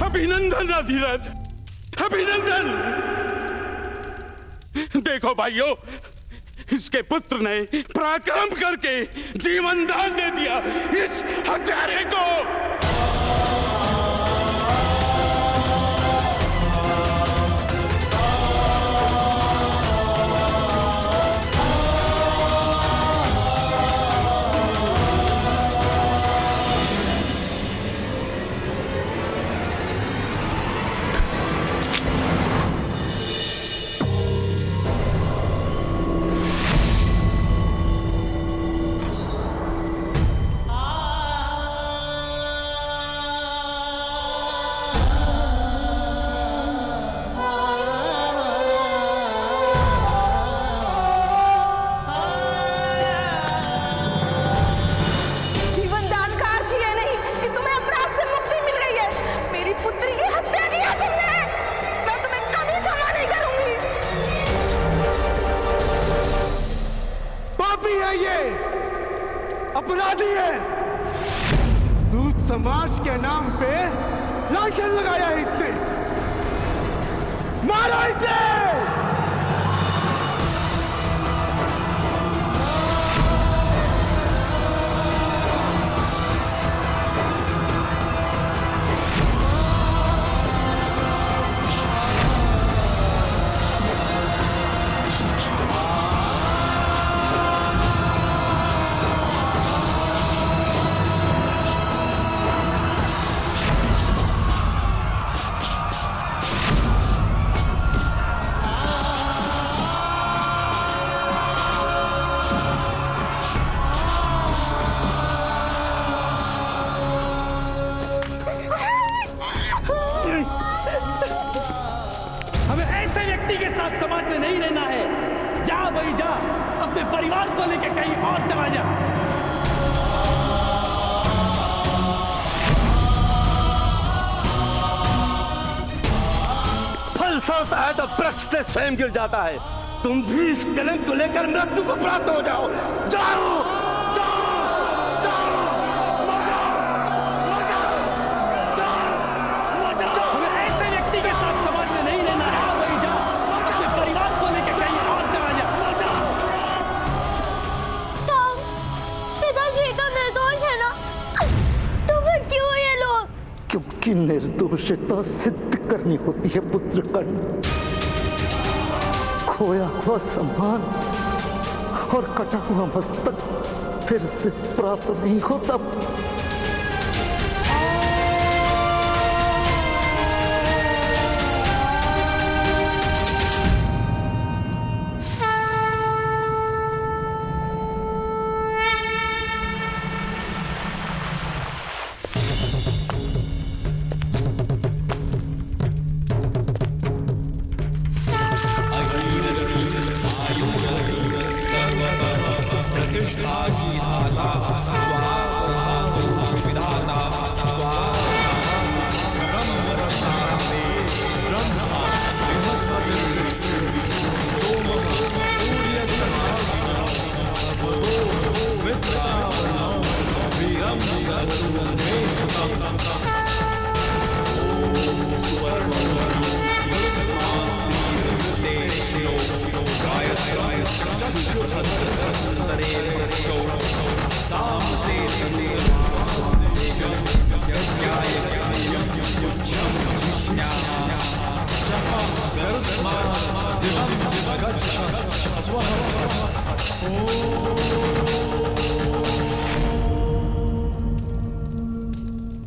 अभिनंदन अधिरथ, अभिनंदन। देखो भाइयों, इसके पुत्र ने पराक्रम करके जीवन दान दे दिया इस हत्यारे को। अपराधी है। सूद समाज के नाम पे लांछन लगाया है इसने। मारो इसे। समाज में नहीं रहना है। जा भाई जा, अपने परिवार को लेकर कहीं और चला जा। फल फलता है तो वृक्ष से स्वयं गिर जाता है। तुम भी इस कलंक को लेकर मृत्यु को प्राप्त हो जाओ। जाओ क्योंकि निर्दोषता सिद्ध करनी होती है पुत्र कर्ण। खोया हुआ सम्मान और कटा हुआ मस्तक फिर से प्राप्त नहीं होता।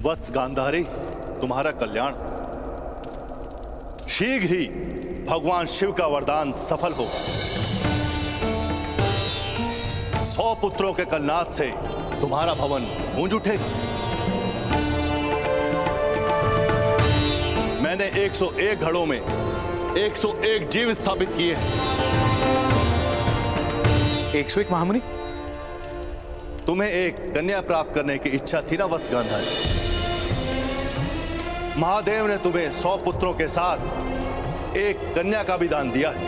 वत्स गांधारी, तुम्हारा कल्याण। शीघ्र ही भगवान शिव का वरदान सफल हो। 100 पुत्रों के कलनाद से तुम्हारा भवन गूंज उठेगा। मैंने 101 घड़ों में 101 जीव स्थापित किए हैं। 101 महामुनि? तुम्हें एक कन्या प्राप्त करने की इच्छा थी ना वत्स गांधारी? महादेव ने तुम्हें 100 पुत्रों के साथ एक कन्या का भी दान दिया है।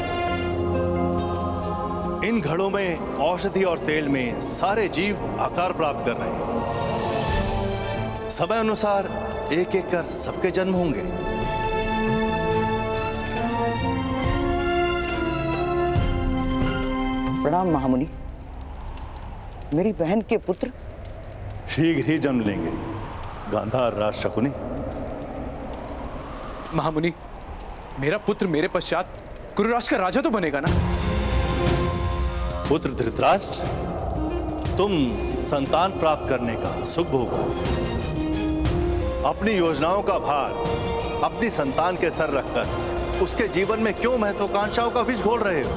इन घड़ों में औषधि और तेल में सारे जीव आकार प्राप्त कर रहे हैं। समय अनुसार एक एक कर सबके जन्म होंगे। प्रणाम महामुनि। मेरी बहन के पुत्र शीघ्र ही जन्म लेंगे गांधार राज शकुनी। महामुनि, मेरा पुत्र मेरे पश्चात कुरुराज का राजा तो बनेगा ना? पुत्र धृतराष्ट्र, तुम संतान प्राप्त करने का सुख भोगो। अपनी योजनाओं का भार अपनी संतान के सर रखकर उसके जीवन में क्यों महत्वाकांक्षाओं का विष घोल रहे हो?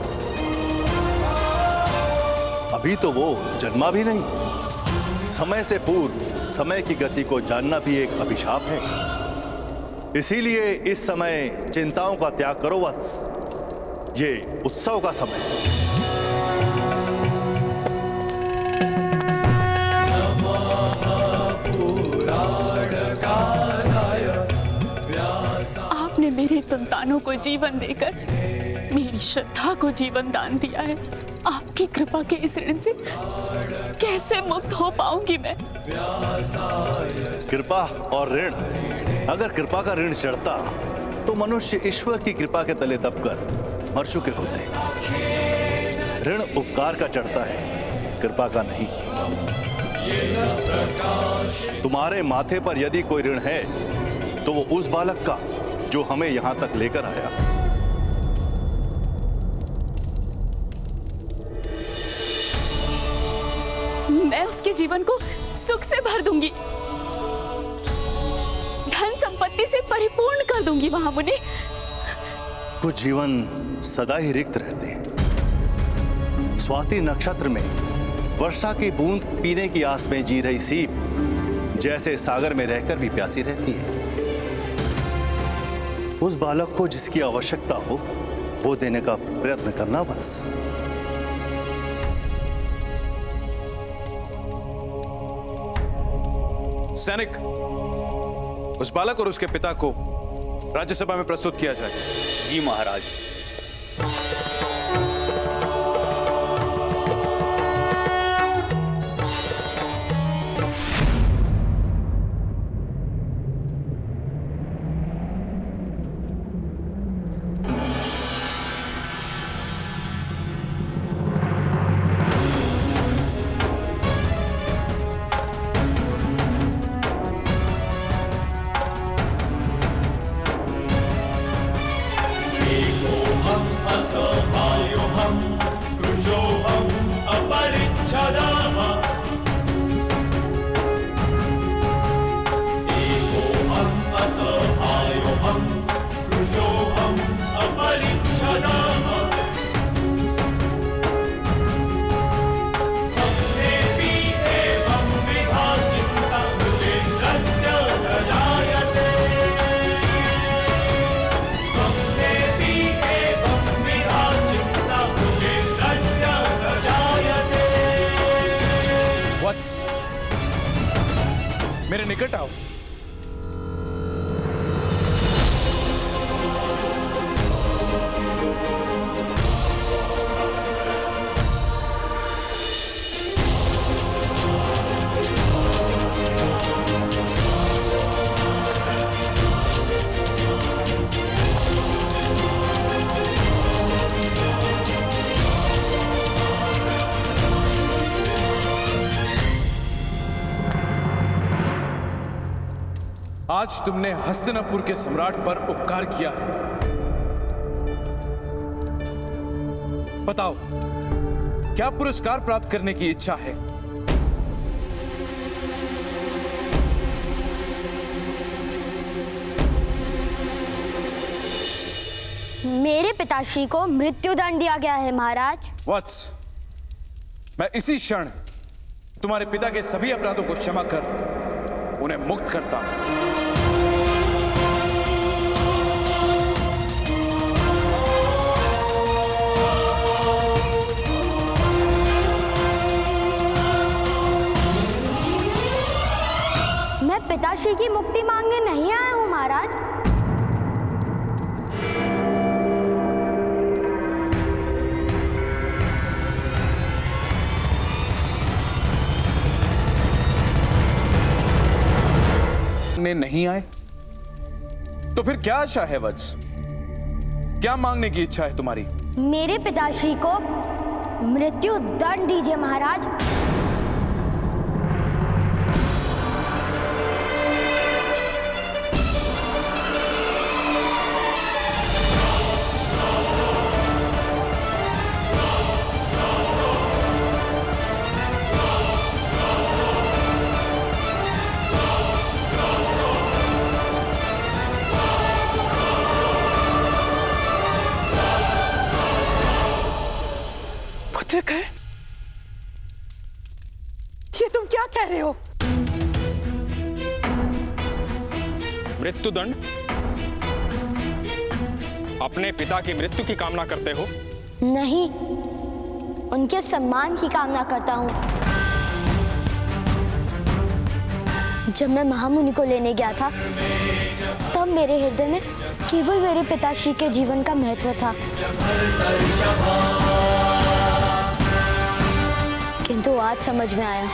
अभी तो वो जन्मा भी नहीं। समय से पूर्व समय की गति को जानना भी एक अभिशाप है। इसीलिए इस समय चिंताओं का त्याग करो वत्स। ये उत्सव का समय है। आपने मेरे संतानों को जीवन देकर मेरी श्रद्धा को जीवन दान दिया है। आपकी कृपा के इस ऋण से कैसे मुक्त हो पाऊंगी मैं? कृपा और ऋण, अगर कृपा का ऋण चढ़ता तो मनुष्य ईश्वर की कृपा के तले दबकर मर चुके होते। ऋण उपकार का चढ़ता है, कृपा का नहीं। तुम्हारे माथे पर यदि कोई ऋण है तो वो उस बालक का जो हमें यहां तक लेकर आया। मैं उसके जीवन को सुख से भर दूंगी, धन संपत्ति से परिपूर्ण कर दूंगी महामुनि। कुछ जीवन सदा ही रिक्त रहते हैं। स्वाति नक्षत्र में वर्षा की बूंद पीने की आस में जी रही सीप जैसे सागर में रहकर भी प्यासी रहती है। उस बालक को जिसकी आवश्यकता हो वो देने का प्रयत्न करना वत्स। सैनिक, उस बालक और उसके पिता को राज्यसभा में प्रस्तुत किया जाए। जी महाराज। मेरे निकट आओ। आज तुमने हस्तिनापुर के सम्राट पर उपकार किया है। बताओ, क्या पुरस्कार प्राप्त करने की इच्छा है? मेरे पिताश्री को मृत्युदंड दिया गया है महाराज। वत्स, मैं इसी क्षण तुम्हारे पिता के सभी अपराधों को क्षमा कर उन्हें मुक्त करता हूं। मैं पिताश्री की मुक्ति मांगने नहीं आया हूं महाराज। ने नहीं आए तो फिर क्या आशा है वत्स? क्या मांगने की इच्छा है तुम्हारी? मेरे पिताश्री को मृत्यु दंड दीजिए महाराज। पुत्रकर, ये तुम क्या कह रहे हो? मृत्युदंड? अपने पिता की मृत्यु की कामना करते हो? नहीं, उनके सम्मान की कामना करता हूँ। जब मैं महामुनि को लेने गया था तब मेरे हृदय में केवल मेरे पिताश्री के जीवन का महत्व था, किंतु आज समझ में आया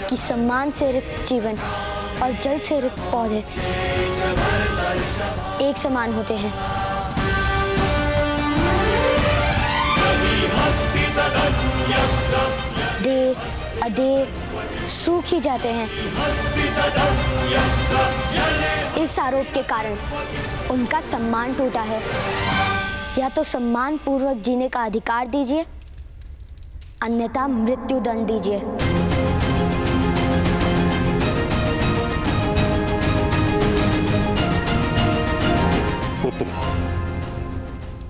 कि सम्मान से रिक्त जीवन और जल से रिक्त पौधे एक समान होते हैं। दे अदे सूख ही जाते हैं। इस आरोप के कारण उनका सम्मान टूटा है। या तो सम्मान पूर्वक जीने का अधिकार दीजिए, अन्यथा मृत्यु दंड दीजिए। पुत्र,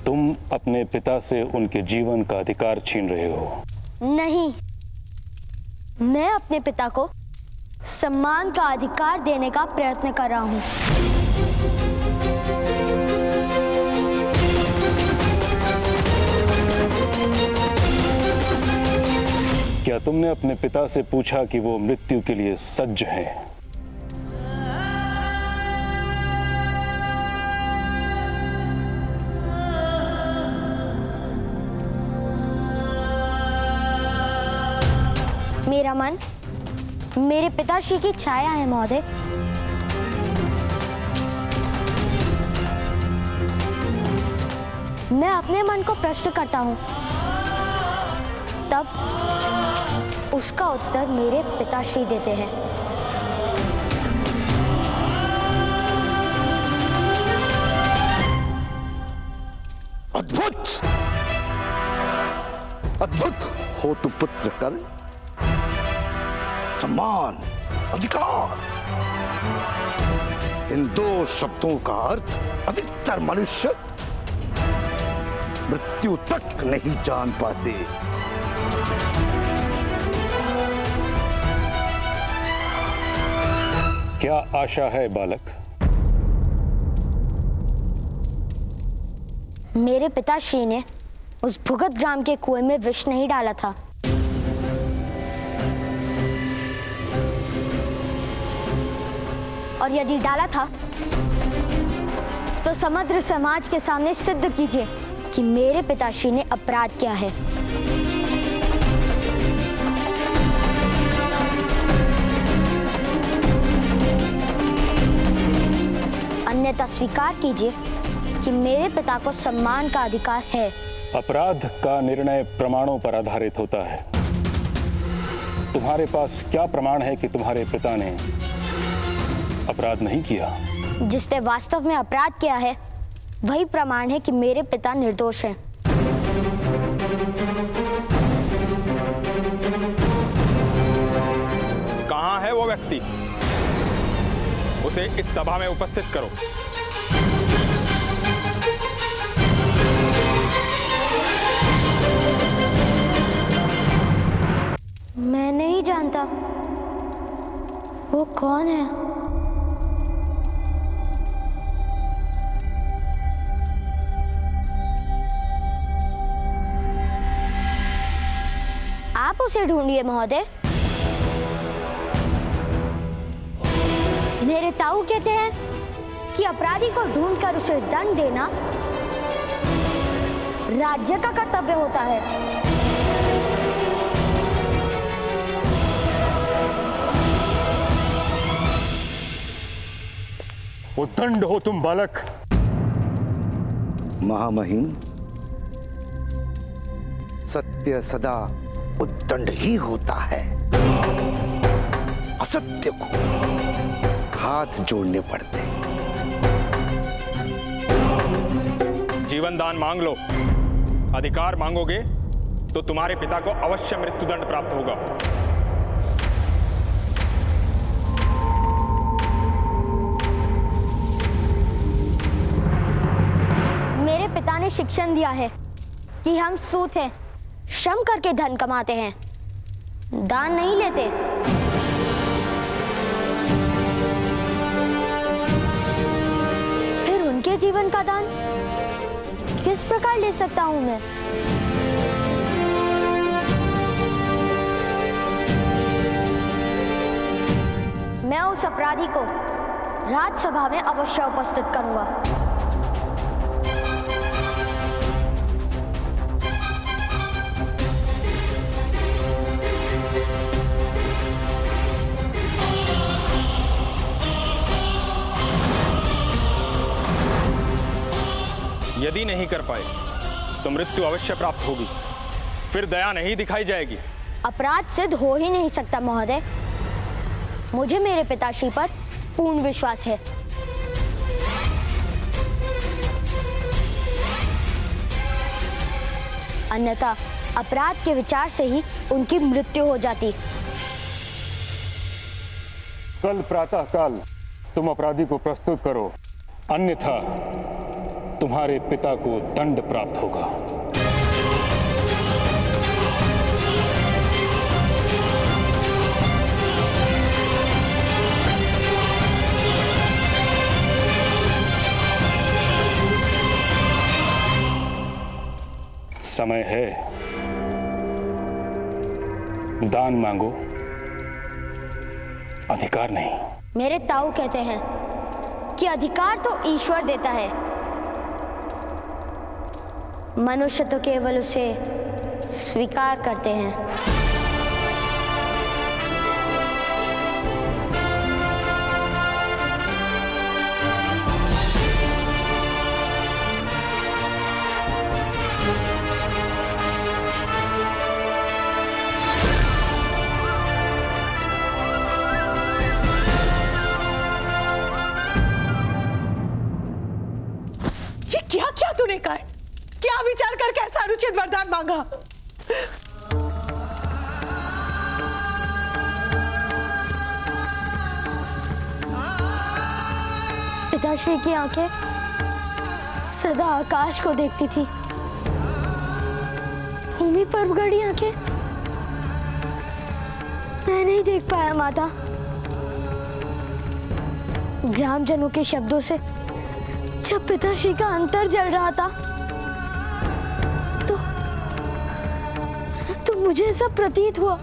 तुम अपने पिता से उनके जीवन का अधिकार छीन रहे हो। नहीं, मैं अपने पिता को सम्मान का अधिकार देने का प्रयत्न कर रहा हूं। क्या तुमने अपने पिता से पूछा कि वो मृत्यु के लिए सज्ज हैं? मेरा मन मेरे पिताश्री की छाया है महोदय। मैं अपने मन को प्रश्न करता हूं, तब उसका उत्तर मेरे पिताश्री देते हैं। अद्भुत, अद्भुत हो तुम पुत्र कर। सम्मान, अधिकार, इन दो शब्दों का अर्थ अधिकतर मनुष्य मृत्यु तक नहीं जान पाते। क्या आशा है बालक? मेरे पिताश्री ने उस भुगत ग्राम के कुएं में विष नहीं डाला था। और यदि डाला था तो समग्र समाज के सामने सिद्ध कीजिए कि मेरे पिताश्री ने अपराध किया है। अन्यथा स्वीकार कीजिए कि मेरे पिता को सम्मान का अधिकार है। अपराध का निर्णय प्रमाणों पर आधारित होता है। तुम्हारे पास क्या प्रमाण है कि तुम्हारे पिता ने अपराध नहीं किया? जिसने वास्तव में अपराध किया है वही प्रमाण है कि मेरे पिता निर्दोष हैं। कहां है वो व्यक्ति? उसे इस सभा में उपस्थित करो। मैं नहीं जानता वो कौन है। आप उसे ढूंढिए महोदय। मेरे ताऊ कहते हैं कि अपराधी को ढूंढकर उसे दंड देना राज्य का कर्तव्य होता है। उद्दंड हो तुम बालक। महामहिम, सत्य सदा उद्दंड ही होता है। असत्य को हाथ जोड़ने पड़ते हैं। जीवन दान मांग लो। अधिकार मांगोगे तो तुम्हारे पिता को अवश्य मृत्युदंड प्राप्त होगा। मेरे पिता ने शिक्षण दिया है कि हम सूत हैं, श्रम करके धन कमाते हैं, दान नहीं लेते। फिर उनके जीवन का दान किस प्रकार ले सकता हूं मैं? मैं उस अपराधी को राज्यसभा में अवश्य उपस्थित करूंगा। यदि नहीं कर पाए तो मृत्यु अवश्य प्राप्त होगी, फिर दया नहीं दिखाई जाएगी। अपराध सिद्ध हो ही नहीं सकता महोदय। मुझे मेरे पिताश्री पर पूर्ण विश्वास है। अन्यथा अपराध के विचार से ही उनकी मृत्यु हो जाती। कल प्रातः काल तुम अपराधी को प्रस्तुत करो, अन्यथा तुम्हारे पिता को दंड प्राप्त होगा। समय है, दान मांगो, अधिकार नहीं। मेरे ताऊ कहते हैं कि अधिकार तो ईश्वर देता है, मनुष्य तो केवल उसे स्वीकार करते हैं। ये क्या क्या तूने कहा? क्या विचार करके ऐसा अनुचित वरदान मांगा? पिताश्री की आंखें सदा आकाश को देखती थी, भूमि पर गड़ी आंखें मैं नहीं देख पाया माता। ग्रामजनों के शब्दों से जब पिताश्री का अंतर जल रहा था तो मुझे ऐसा प्रतीत हुआ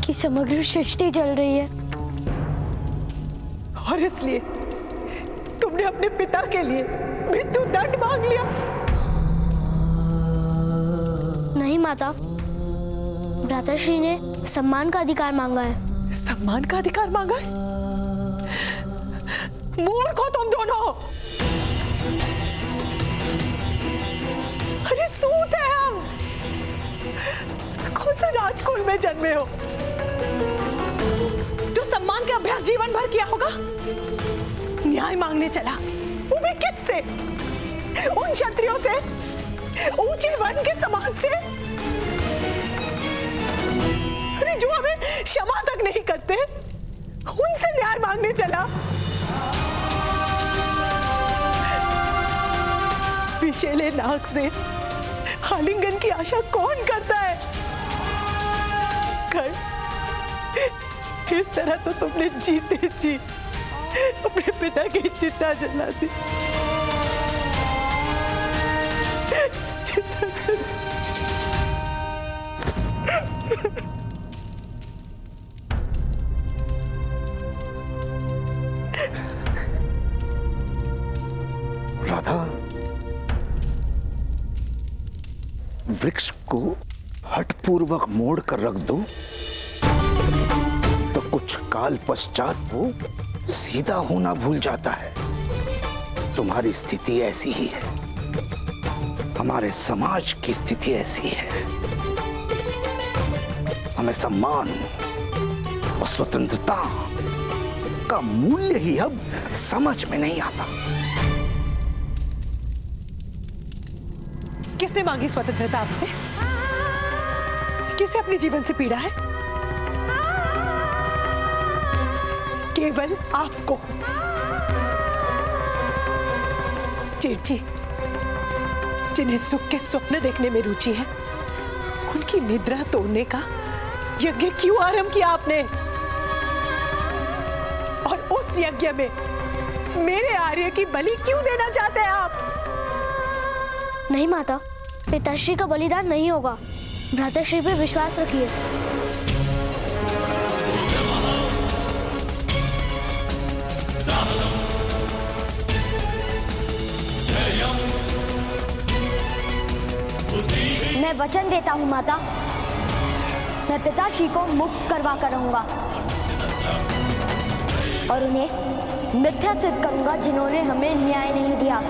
कि समग्र सृष्टि जल रही है। और इसलिए तुमने अपने पिता के लिए मृत्यु दंड मांग लिया? नहीं माता, भ्राताश्री ने सम्मान का अधिकार मांगा है। सम्मान का अधिकार मांगा है? मूर्ख हो तुम दोनों। अरे सूत है हम, कौन सा राजकुल में जन्मे हो जो सम्मान का अभ्यास जीवन भर किया होगा? न्याय मांगने चला, वो भी किससे? उन क्षत्रियों से, ऊंचे वर्ण के समाज से, अरे जो हमें क्षमा तक नहीं करते, उनसे न्याय मांगने चला। विशेले नाक से आलिंगन की आशा कौन करता है? कर, इस तरह तो तुमने जीते जी अपने पिता की चिता जला दी। राधा, वृक्ष को हठपूर्वक मोड़ कर रख दो तो कुछ काल पश्चात वो सीधा होना भूल जाता है। तुम्हारी स्थिति ऐसी ही है, हमारे समाज की स्थिति ऐसी है। हमें सम्मान और स्वतंत्रता का मूल्य ही अब समझ में नहीं आता। किसने मांगी स्वतंत्रता आपसे? किसे अपने जीवन से पीड़ा है? केवल आपको। जेठ जी, जिन्हें सुख के स्वप्न देखने में रुचि है, उनकी निद्रा तोड़ने का यज्ञ क्यों आरंभ किया आपने? और उस यज्ञ में मेरे आर्य की बलि क्यों देना चाहते हैं आप? नहीं माता, पिताश्री का बलिदान नहीं होगा। भ्राताश्री पे विश्वास रखिए। मैं वचन देता हूँ माता, मैं पिताश्री को मुक्त करवा कर रहूंगा और उन्हें मिथ्या सिद्ध करूंगा जिन्होंने हमें न्याय नहीं दिया।